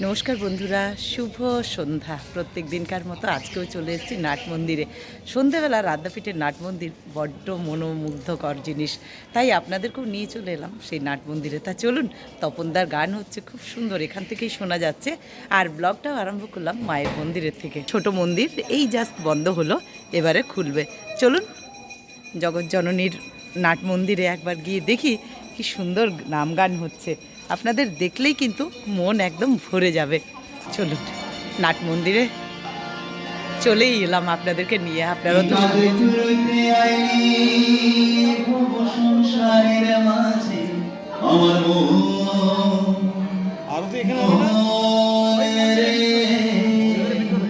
নমস্কার বন্ধুরা, শুভ সন্ধ্যা। প্রত্যেক দিনকার মতো আজকেও চলে এসেছি নাট মন্দিরে। সন্ধেবেলা রাধাপীঠের নাট মন্দির বড্ড মনোমুগ্ধকর জিনিস, তাই আপনাদেরকেও নিয়ে চলে এলাম সেই নাট মন্দিরে। তা চলুন, তপনদার গান হচ্ছে খুব সুন্দর, এখান থেকেই শোনা যাচ্ছে। আর ব্লগটাও আরম্ভ করলাম মায়ের মন্দিরের থেকে। ছোট মন্দির এই জাস্ট বন্ধ হলো, এবারে খুলবে। চলুন জগৎজননীর নাট মন্দিরে একবার গিয়ে দেখি কি সুন্দর নাম গান হচ্ছে। আপনাদের দেখলেই কিন্তু মন একদম ভরে যাবে। চলুন, নাট মন্দিরে চলেই এলাম আপনাদেরকে নিয়ে। আপনারাও তো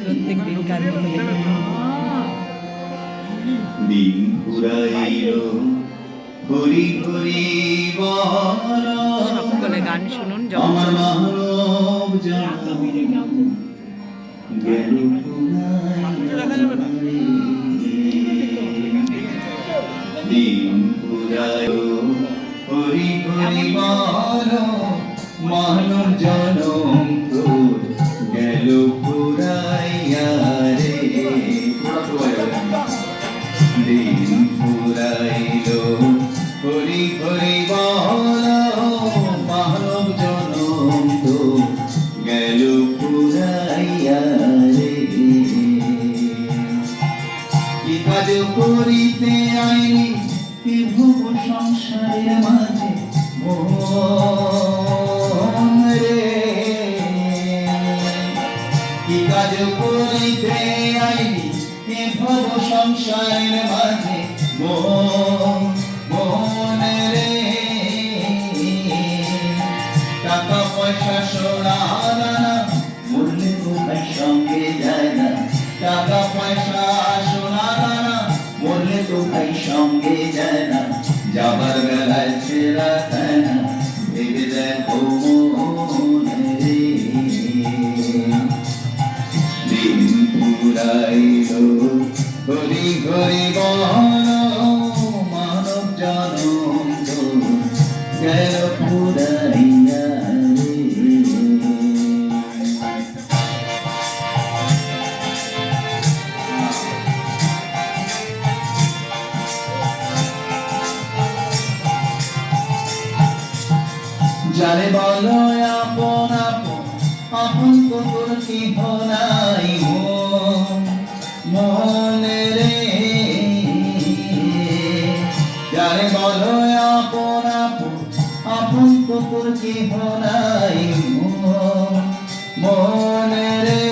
প্রত্যেক দিনকার দিন পুরাইলো হরি হরি সকলে গান শুনুন। আমার মানব জনম গেল দিন পুরাইলো হরি হরি মানব জনম তোর গেল পুরাইয়া রে। দিন পুরাইলো হরি হরি মানব জনম তো গেল পুরাইয়া রে। কি কাজ করিতে আইলি ভুব সংসারের মাঝে মন রে। কি কাজ করিতে আইলি ভব সংসারের মাঝে মন রে। টাকা পয়সা সোনা দানা মরলে তো ভাই সঙ্গে যায় না। টাকা পয়সা সোনা দানা মরলে তো ভাই সঙ্গে যায় না। যাবার বেলায় ছেড়া খায় না, ভেবে দেখো মন রে। দিন পুরাইলো হরি হরি মানব জনম তো গেল পুরাইয়া রে। যারে বলো আপন আপন আপন তো তোর কেহ নাই মনে রে। যারে বলো আপন আপন আপন তো তোর কেহ নাই মনে রে।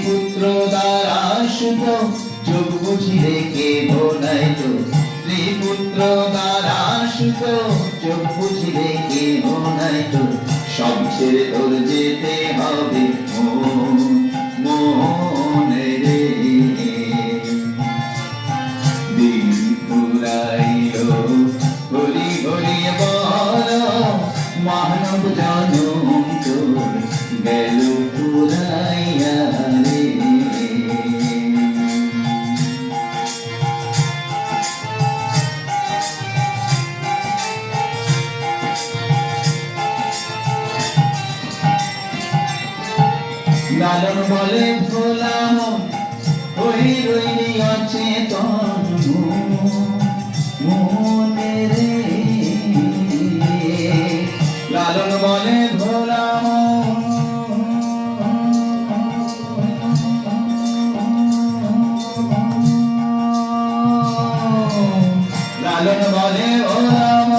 পুত্র দ্বারা শুভ যোগ বুঝিলে কেহ নাই তো। পুত্র দ্বারা শুভ যোগ বুঝিলে কেহ নাই তো। সব ছেড়ে তোর যেতে হবে মনে রে। দিন পুরাইলো হরি হরি মানব জনম তোর গেল পুরাইয়া রে। লালন বলে ভোলাম ওই রইলি অচেতন মনে রে। লালন বলে ভোলাম লালন বলে ভোলাম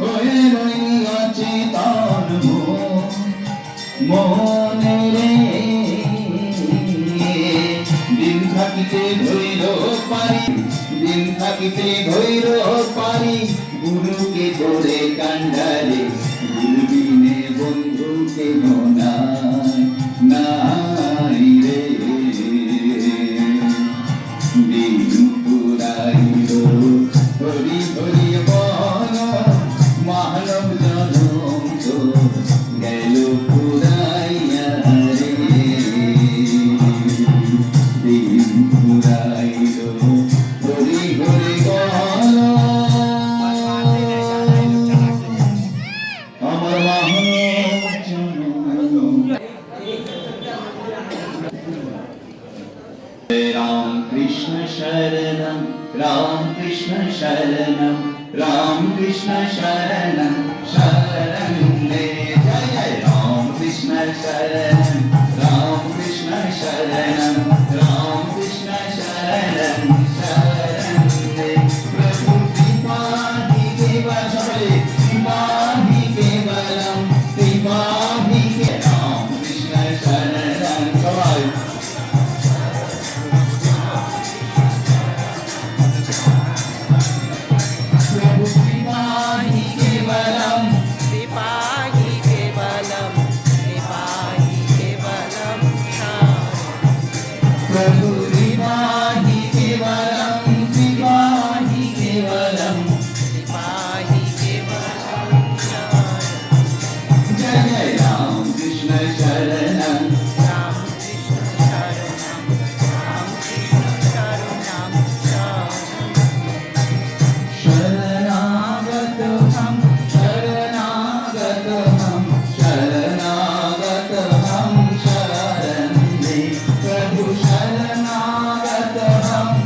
ওই রইলি অচেতন মনে রে। দিন থাকিতে ধৈর পারি দিন থাকিতে ধৈর পারি গুরুকে ধরে কান্ডারে। গুরুবিনে বন্ধুকে নাই রে। দিন পুরাইলো হরি হরি মানব জনম তো গেল পুরাইয়া রে। দিন পুরাইলো হরি হরি আমার राम कृष्ण शरणं राम कृष्ण शरणं राम कृष्ण शरणं शरणं ले जय जय राम कृष्ण शरणं राम कृष्ण शरणं राम कृष्ण शरणं शरणं ले प्रभु कृपा ही केवल कृपा ही केवलम कृपा ही राम कृष्ण शरणं सवाई प्रभु कृपाहि केवलं कृपाहि केवलं जय जय राम कृष्ण शरणं शरणागत हम शरणागत हम शरणागत हम शरण दे प्रभु शरणागत हम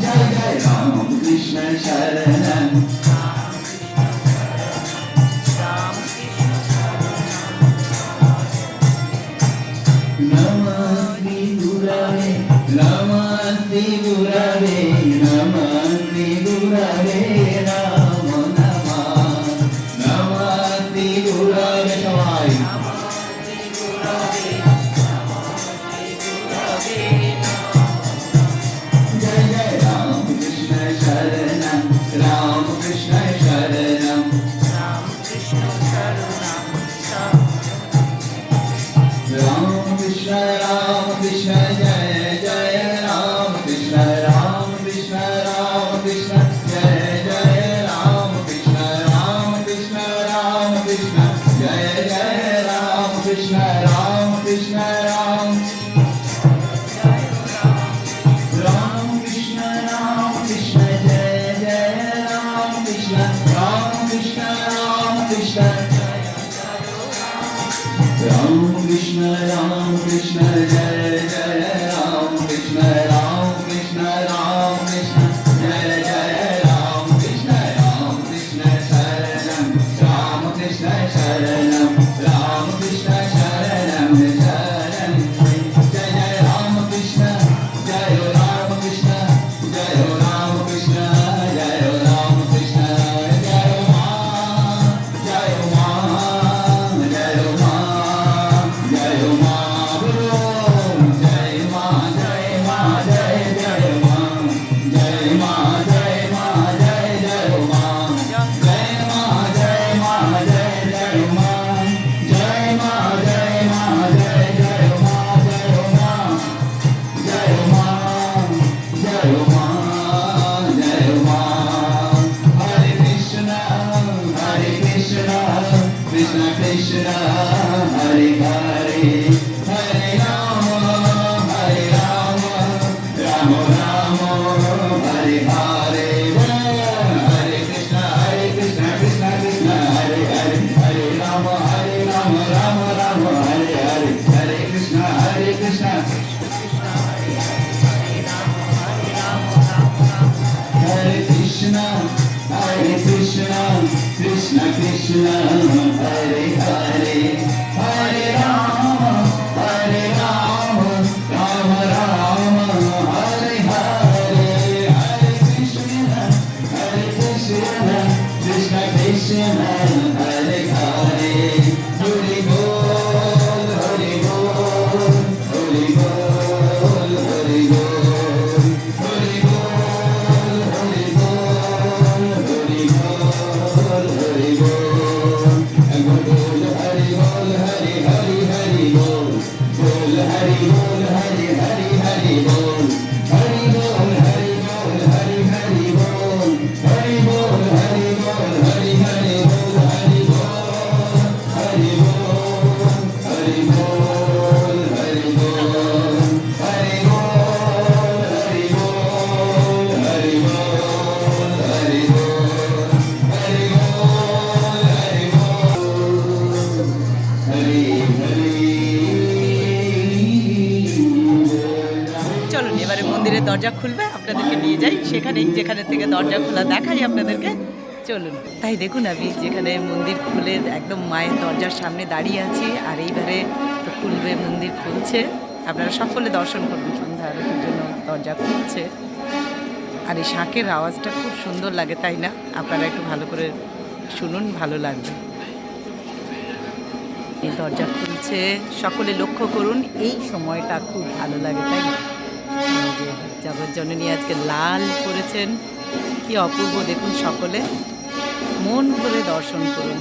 जय जय राम कृष्ण शरणं नमस्ते गुरवे नमस्ते गुरवे नमस्ते गुरवे राम नमः नमस्ते गुरवे सवाई जय जय राम कृष्ण शरणं राम कृष्ण शरणं राम कृष्ण जय जय राम कृष्ण जय जय राम कृष्ण जय जय राम कृष्ण राम कृष्ण जय जय राम कृष्ण राम कृष्ण जय जय राम कृष्ण जय जय राम कृष्ण शरणं राम कृष्ण शरणं राम कृष्ण शरणं शरणं जय जय राम कृष्ण जय राम कृष्ण जय राम कृष्ण जय राम कृष्ण जय मां जय मां जय मां जय मां बोलो जय मां जय मां जय जय मां जय मां जय मां जय जय मां जय मां जय मां जय जय मां जय मां जय मां जय जय मां जय मां जय मां जय मां हरे कृष्ण कृष्ण कृष्ण हरे हरे हरे राम राम राम हरे हरे हरे कृष्ण कृष्ण कृष्ण हरे हरे हरे राम राम राम हरे हरे हरे कृष्ण हरे कृष्ण कृष्ण कृष्ण हरे हरे हरे राम राम राम हरे हरे हरे कृष्ण कृष्ण कृष्ण हरे हरे हरि बोल हरि बोल हरि बोल हरि बोल हरि बोल हरि बोल हरि बोल हरि बोल দরজা খুলবে আপনাদেরকে নিয়ে যাই সেখানেই, যেখানে থেকে দরজা খোলা দেখাই আপনাদেরকে। চলুন। তাই দেখুন, আমি যেখানে মন্দির খুলে একদম মায়ের দরজার সামনে দাঁড়িয়ে আছি, আর এইবারে তো খুলবে, মন্দির খুলছে। আপনারা সকলে দর্শন করুন, সন্ধ্যা আরতির জন্য দরজা খুলছে। আর এই শাঁখের আওয়াজটা খুব সুন্দর লাগে, তাই না? আপনারা একটু ভালো করে শুনুন, ভালো লাগবে। এই দরজা খুলছে, সকলে লক্ষ্য করুন, এই সময়টা খুব ভালো লাগে, তাই না? এই যে জগজ্জননী আজকে লাল করেছেন, কি অপূর্ব দেখুন, সকলে মন ভরে দর্শন করুন।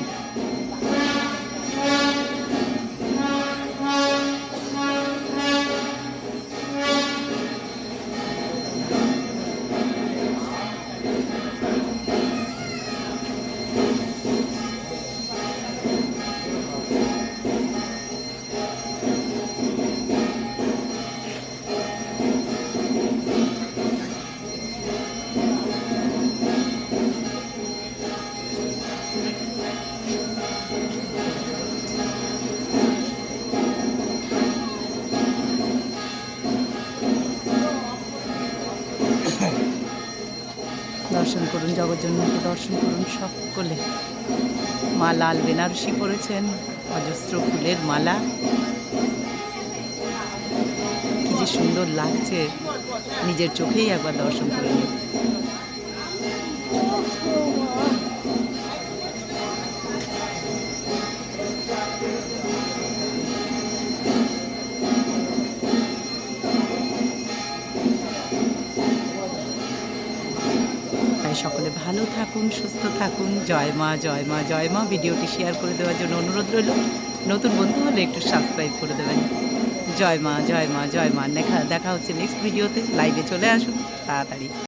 দর্শন করুন, জগজ্জননীকে দর্শন করুন সকলে। মা লাল বেনারসি পরেছেন, অজস্র ফুলের মালা, কি যে সুন্দর লাগছে, নিজের চোখেই একবার দর্শন করে নিন। তাই সকলে ভালো থাকুন, সুস্থ থাকুন। জয় মা, জয় মা, জয় মা। ভিডিওটি শেয়ার করে দেওয়ার জন্য অনুরোধ রইল। নতুন বন্ধু হলে একটু সাবস্ক্রাইব করে দেবেন। জয় মা, জয় মা, জয় মা। দেখা হচ্ছে নেক্সট ভিডিওতে। লাইভে চলে আসুন তাড়াতাড়ি।